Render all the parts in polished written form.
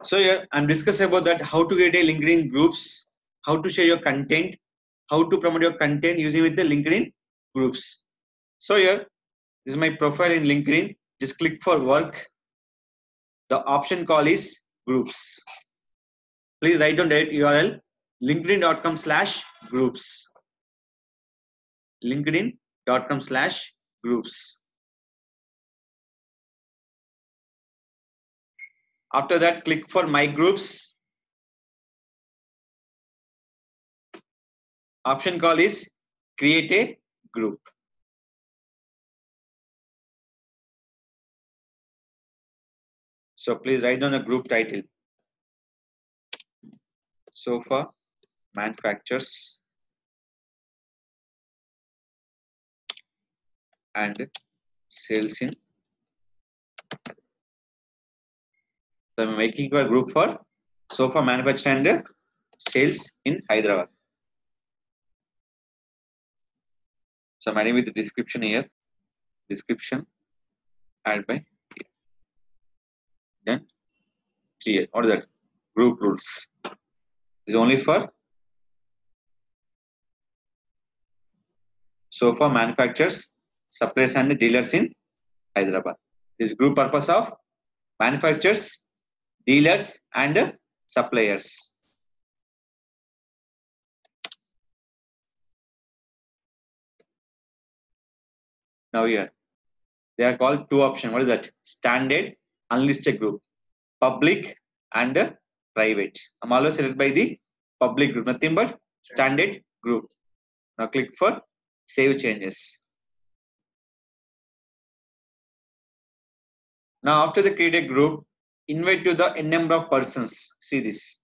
So here I'm discussing about that how to create a LinkedIn groups, how to share your content, how to promote your content using with the LinkedIn groups. So here this is my profile in LinkedIn. Just click for work. The option call is groups. Please write down that URL linkedin.com/groups. linkedin.com/groups. After that, click for my groups. Option call is create a group. So please write down the group title. Sofa manufacturers and sales in. So I'm making a group for sofa manufacturer and sales in Hyderabad. So I'm adding with the description here. Description add by here. Then 3. What is that? Group rules. Is only for sofa manufacturers, suppliers and dealers in Hyderabad. This group purpose of manufacturers, dealers and suppliers. Now here they are called two options. What is that? Standard, unlisted group, public and private. I'm always selected by the public group, nothing but standard group. Now click for save changes. Now after the created group, invite to the n number of persons. See this.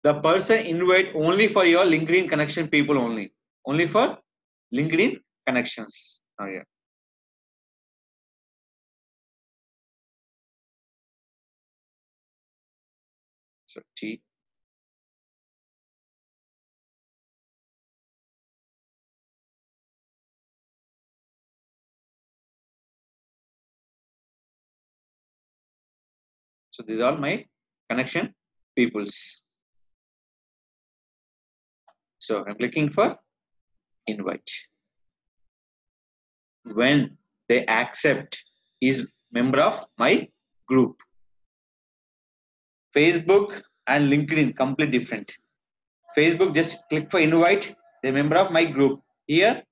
The person invite only for your LinkedIn connection people only. Only for LinkedIn connections. Now here. So T. So these are my connection peoples. So I'm clicking for invite. When they accept is member of my group. Facebook and LinkedIn completely different. Facebook just click for invite, the member of my group. Here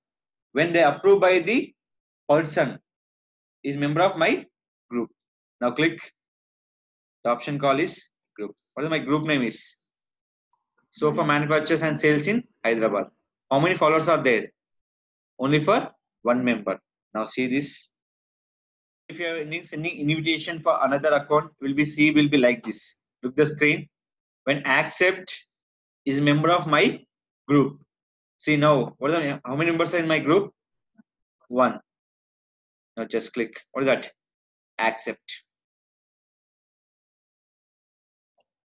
when they approve by the person is member of my group. Now click the option call is group. What is my group name is? Sofa manufacturers and sales in Hyderabad. How many followers are there? Only for one member. Now see this. If you are sending invitation for another account, will be like this. Look the screen. When accept is member of my group. See now, what are how many members are in my group? 1. Now just click. What is that? Accept.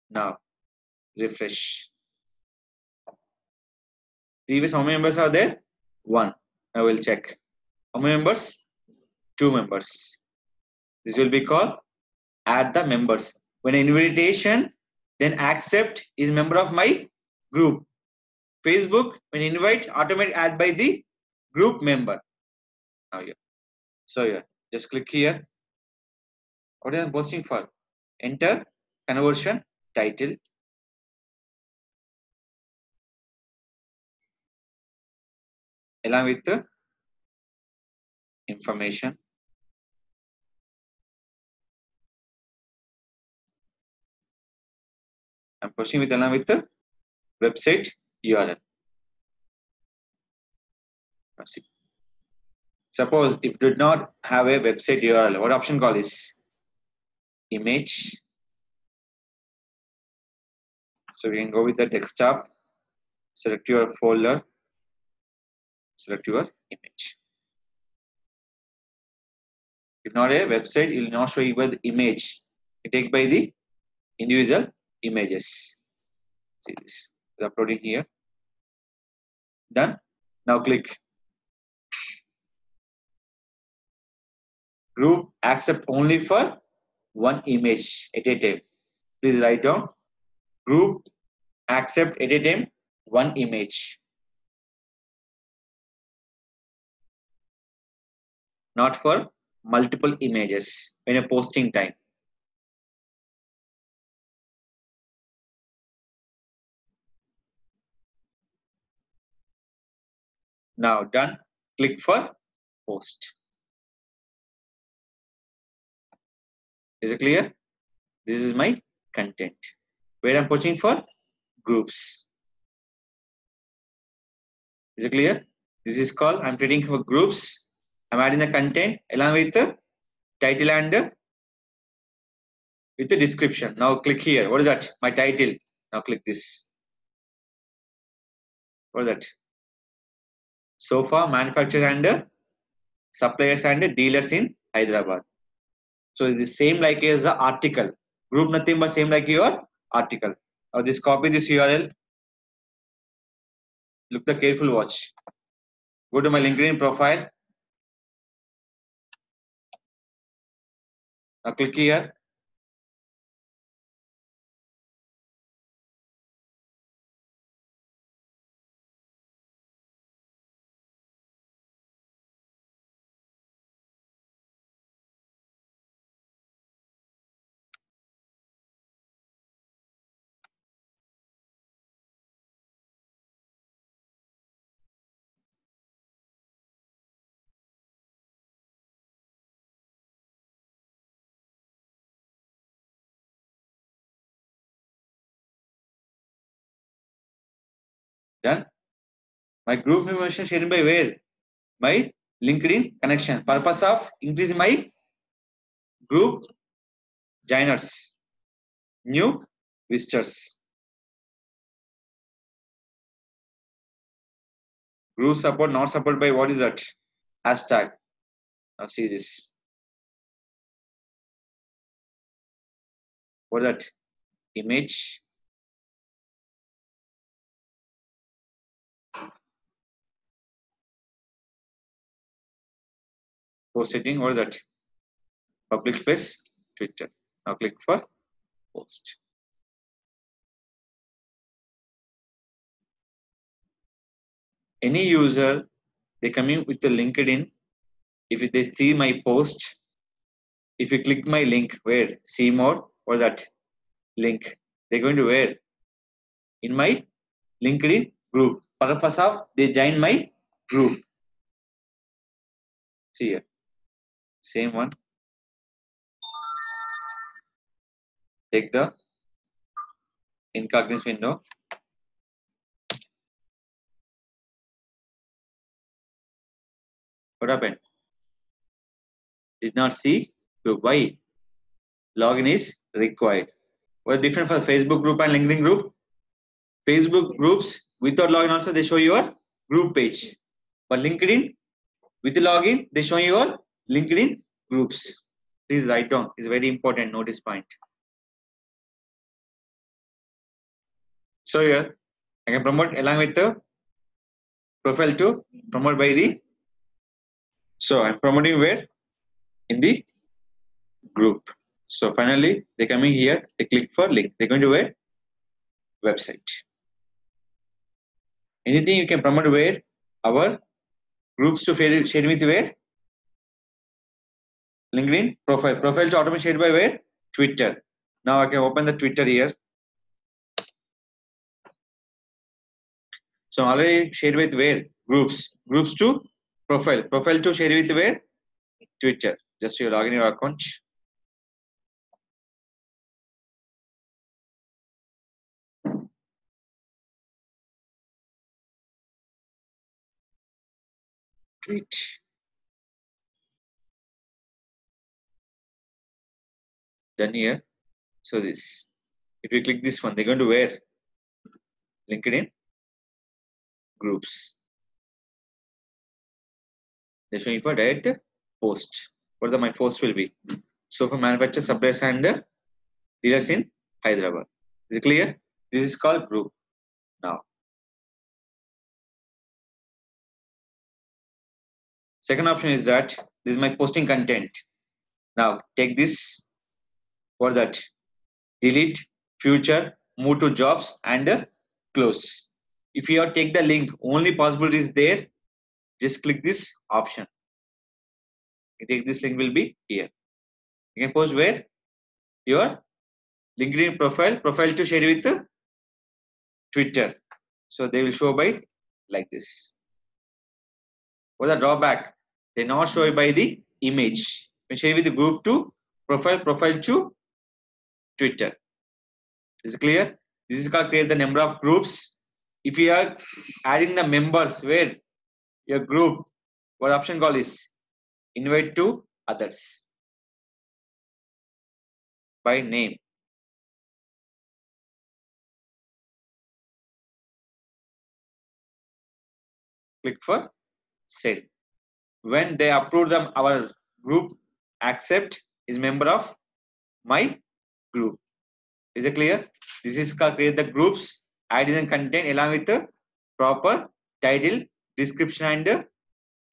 Now refresh. Previous how many members are there? 1. I will check. How many members? 2 members. This will be called add the members. When invitation, then accept is member of my group. Facebook, when invite, automatic add by the group member. Now here. So here, just click here. What am I posting for? Enter conversion title. Along with the information. I'm posting with along with the website URL. Now see. Suppose if did not have a website URL, what option call is? Image. So we can go with the desktop, select your folder, select your image. If not a website, it will not show you the image. You take by the individual images. See this. We're uploading here. Done. Now click. Group accept only for one image at a time. Please write down. Group accept at a time one image, not for multiple images when you're posting time. Now done. Click for post. Is it clear? This is my content where I'm posting for groups. Is it clear? This is called I'm creating for groups. I'm adding the content along with the title and with the description. Now click here. What is that? My title. Now click this. What is that? Sofa manufacturer and suppliers and dealers in Hyderabad. So it's the same like as the article. Group nothing but same like your article. Now just copy this URL. Look the careful watch. Go to my LinkedIn profile. Now click here. Done. My group information shared by where? My LinkedIn connection. Purpose of increasing my group joiners, new visitors. Group support not supported by what is that? Hashtag. Now see this. What is that? Image. Post setting. What is that? Public space. Twitter. Now click for post. Any user, they coming with the LinkedIn. If they see my post, if you click my link, where? See more, or that link, they're going to where? In my LinkedIn group. Purpose of they join my group. See here. Same one. Take the incognito window. What happened? Did not see group. Why? Login is required. What is different for Facebook group and LinkedIn group? Facebook groups without login also they show your group page. But LinkedIn with the login they show your LinkedIn groups. Please write down. It's very important notice point. So here I can promote along with the profile to promote by the. So I'm promoting where? In the group. So finally they coming here, they click for link. They're going to where? Website. Anything you can promote where? Our groups to share with where? LinkedIn profile. Profile to automatically shared by where? Twitter. Now I can open the Twitter here. So already shared with where? Groups. Groups to profile. Profile to share with where? Twitter. Just you log in your account. Tweet. Done here. So this. If you click this one, they're going to where? LinkedIn groups. They're showing for direct post. What the my post will be? So for manufacturer, suppliers, and dealers in Hyderabad. Is it clear? This is called group. Now, second option is that this is my posting content. Now take this for that. Delete, future, move to jobs and close. If you take the link, only possibility is there. Just click this option. You take this link will be here. You can post where your LinkedIn profile to share with Twitter. So they will show by like this. For the drawback, they not show by the image. When share with the group to profile to Twitter. Is it clear? This is called create the number of groups. If you are adding the members where your group, what option call is invite to others by name. Click for send. When they approve them, our group accept is member of my group. Is it clear? This is called create the groups, add in content along with the proper title, description, and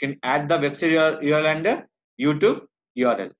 can add the website URL and YouTube URL.